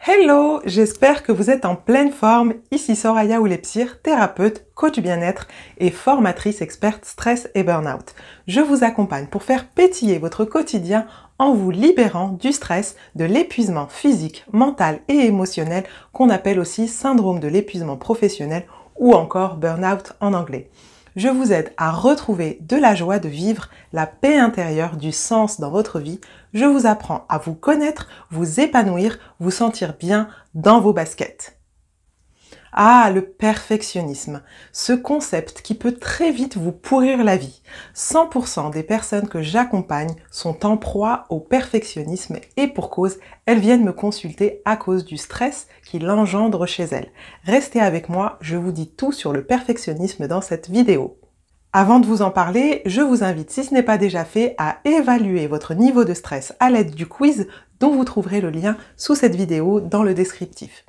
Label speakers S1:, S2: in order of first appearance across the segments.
S1: Hello, j'espère que vous êtes en pleine forme. Ici Soraya Oulepsir, thérapeute, coach bien-être et formatrice experte stress et burn-out. Je vous accompagne pour faire pétiller votre quotidien en vous libérant du stress, de l'épuisement physique, mental et émotionnel qu'on appelle aussi syndrome de l'épuisement professionnel ou encore burn-out en anglais. Je vous aide à retrouver de la joie de vivre, la paix intérieure, du sens dans votre vie. Je vous apprends à vous connaître, vous épanouir, vous sentir bien dans vos baskets. Ah, le perfectionnisme, ce concept qui peut très vite vous pourrir la vie. 100% des personnes que j'accompagne sont en proie au perfectionnisme et pour cause, elles viennent me consulter à cause du stress qu'il engendre chez elles. Restez avec moi, je vous dis tout sur le perfectionnisme dans cette vidéo. Avant de vous en parler, je vous invite, si ce n'est pas déjà fait, à évaluer votre niveau de stress à l'aide du quiz dont vous trouverez le lien sous cette vidéo dans le descriptif.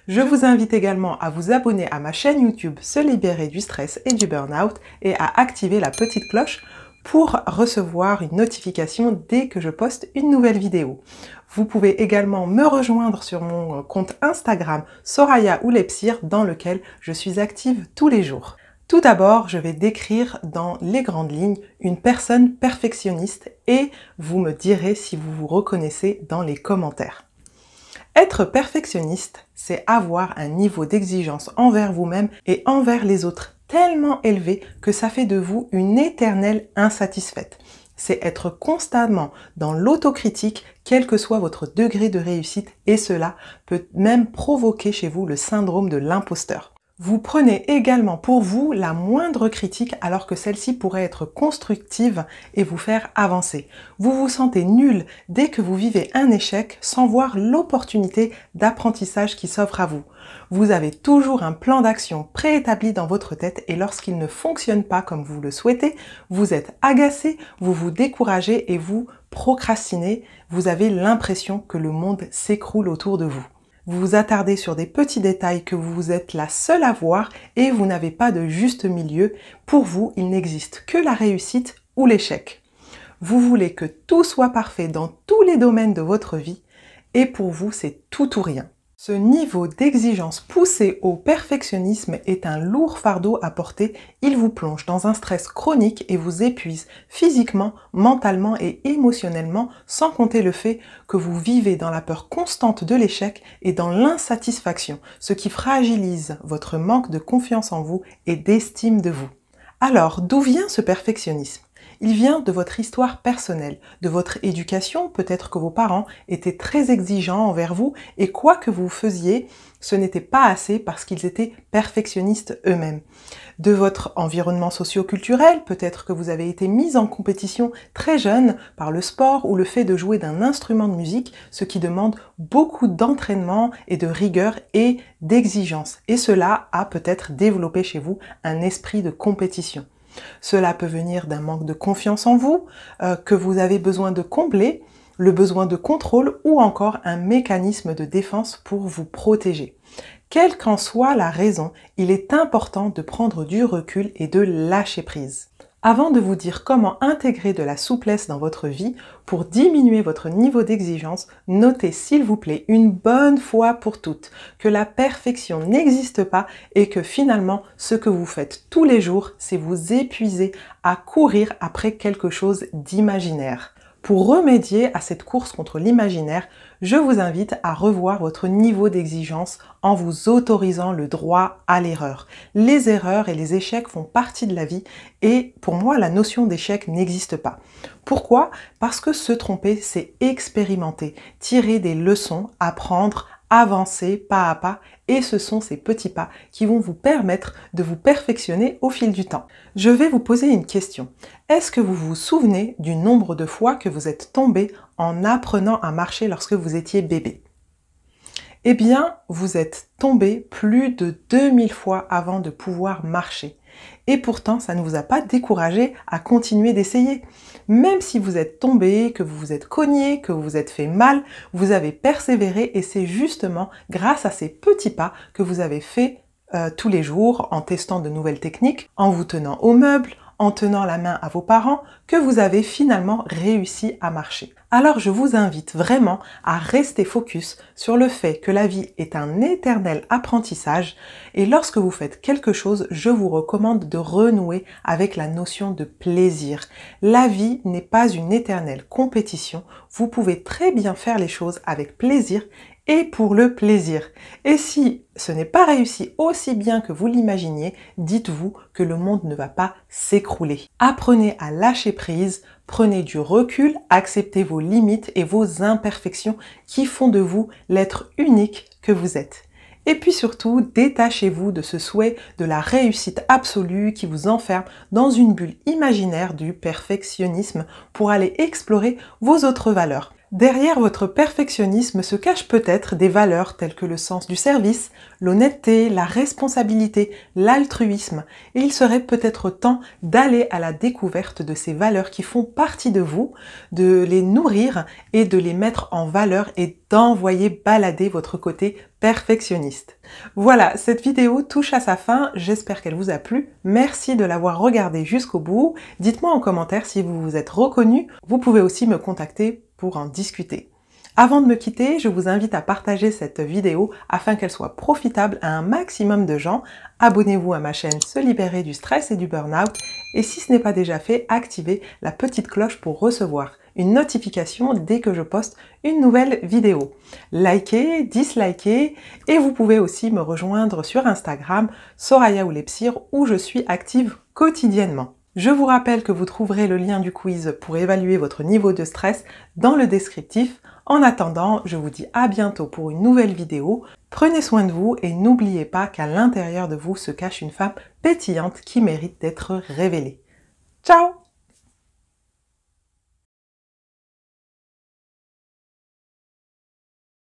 S1: Je vous invite également à vous abonner à ma chaîne YouTube Se libérer du stress et du burn-out et à activer la petite cloche pour recevoir une notification dès que je poste une nouvelle vidéo. Vous pouvez également me rejoindre sur mon compte Instagram Soraya Oulepsir dans lequel je suis active tous les jours. Tout d'abord, je vais décrire dans les grandes lignes une personne perfectionniste et vous me direz si vous vous reconnaissez dans les commentaires. Être perfectionniste, c'est avoir un niveau d'exigence envers vous-même et envers les autres tellement élevé que ça fait de vous une éternelle insatisfaite. C'est être constamment dans l'autocritique, quel que soit votre degré de réussite, et cela peut même provoquer chez vous le syndrome de l'imposteur. Vous prenez également pour vous la moindre critique alors que celle-ci pourrait être constructive et vous faire avancer. Vous vous sentez nul dès que vous vivez un échec sans voir l'opportunité d'apprentissage qui s'offre à vous. Vous avez toujours un plan d'action préétabli dans votre tête et lorsqu'il ne fonctionne pas comme vous le souhaitez, vous êtes agacé, vous vous découragez et vous procrastinez. Vous avez l'impression que le monde s'écroule autour de vous. Vous vous attardez sur des petits détails que vous êtes la seule à voir et vous n'avez pas de juste milieu. Pour vous, il n'existe que la réussite ou l'échec. Vous voulez que tout soit parfait dans tous les domaines de votre vie et pour vous, c'est tout ou rien. Ce niveau d'exigence poussé au perfectionnisme est un lourd fardeau à porter. Il vous plonge dans un stress chronique et vous épuise physiquement, mentalement et émotionnellement, sans compter le fait que vous vivez dans la peur constante de l'échec et dans l'insatisfaction, ce qui fragilise votre manque de confiance en vous et d'estime de vous. Alors, d'où vient ce perfectionnisme ? Il vient de votre histoire personnelle, de votre éducation, peut-être que vos parents étaient très exigeants envers vous et quoi que vous faisiez, ce n'était pas assez parce qu'ils étaient perfectionnistes eux-mêmes. De votre environnement socio-culturel, peut-être que vous avez été mis en compétition très jeune par le sport ou le fait de jouer d'un instrument de musique, ce qui demande beaucoup d'entraînement et de rigueur et d'exigence. Et cela a peut-être développé chez vous un esprit de compétition. Cela peut venir d'un manque de confiance en vous, que vous avez besoin de combler, le besoin de contrôle ou encore un mécanisme de défense pour vous protéger. Quelle qu'en soit la raison, il est important de prendre du recul et de lâcher prise. Avant de vous dire comment intégrer de la souplesse dans votre vie pour diminuer votre niveau d'exigence, notez s'il vous plaît une bonne fois pour toutes que la perfection n'existe pas et que finalement ce que vous faites tous les jours, c'est vous épuiser à courir après quelque chose d'imaginaire. Pour remédier à cette course contre l'imaginaire, je vous invite à revoir votre niveau d'exigence en vous autorisant le droit à l'erreur. Les erreurs et les échecs font partie de la vie et pour moi, la notion d'échec n'existe pas. Pourquoi ? Parce que se tromper, c'est expérimenter, tirer des leçons, apprendre, avancer pas à pas et ce sont ces petits pas qui vont vous permettre de vous perfectionner au fil du temps. Je vais vous poser une question. Est-ce que vous vous souvenez du nombre de fois que vous êtes tombé en apprenant à marcher lorsque vous étiez bébé ? Eh bien, vous êtes tombé plus de 2000 fois avant de pouvoir marcher. Et pourtant, ça ne vous a pas découragé à continuer d'essayer. Même si vous êtes tombé, que vous vous êtes cogné, que vous vous êtes fait mal, vous avez persévéré et c'est justement grâce à ces petits pas que vous avez fait tous les jours en testant de nouvelles techniques, en vous tenant au meuble, en tenant la main à vos parents que vous avez finalement réussi à marcher. Alors je vous invite vraiment à rester focus sur le fait que la vie est un éternel apprentissage et lorsque vous faites quelque chose, je vous recommande de renouer avec la notion de plaisir. La vie n'est pas une éternelle compétition, vous pouvez très bien faire les choses avec plaisir et pour le plaisir. Et si ce n'est pas réussi aussi bien que vous l'imaginiez, dites-vous que le monde ne va pas s'écrouler. Apprenez à lâcher prise, prenez du recul, acceptez vos limites et vos imperfections qui font de vous l'être unique que vous êtes. Et puis surtout, détachez-vous de ce souhait de la réussite absolue qui vous enferme dans une bulle imaginaire du perfectionnisme pour aller explorer vos autres valeurs. Derrière votre perfectionnisme se cachent peut-être des valeurs telles que le sens du service, l'honnêteté, la responsabilité, l'altruisme, et il serait peut-être temps d'aller à la découverte de ces valeurs qui font partie de vous, de les nourrir et de les mettre en valeur et d'envoyer balader votre côté perfectionniste. Voilà, cette vidéo touche à sa fin, j'espère qu'elle vous a plu. Merci de l'avoir regardée jusqu'au bout. Dites-moi en commentaire si vous vous êtes reconnu. Vous pouvez aussi me contacter pour en discuter. Avant de me quitter, je vous invite à partager cette vidéo afin qu'elle soit profitable à un maximum de gens. Abonnez-vous à ma chaîne Se libérer du stress et du burn-out et si ce n'est pas déjà fait, activez la petite cloche pour recevoir une notification dès que je poste une nouvelle vidéo. Likez, dislikez et vous pouvez aussi me rejoindre sur Instagram, Soraya Oulépsir, où je suis active quotidiennement. Je vous rappelle que vous trouverez le lien du quiz pour évaluer votre niveau de stress dans le descriptif. En attendant, je vous dis à bientôt pour une nouvelle vidéo. Prenez soin de vous et n'oubliez pas qu'à l'intérieur de vous se cache une femme pétillante qui mérite d'être révélée. Ciao!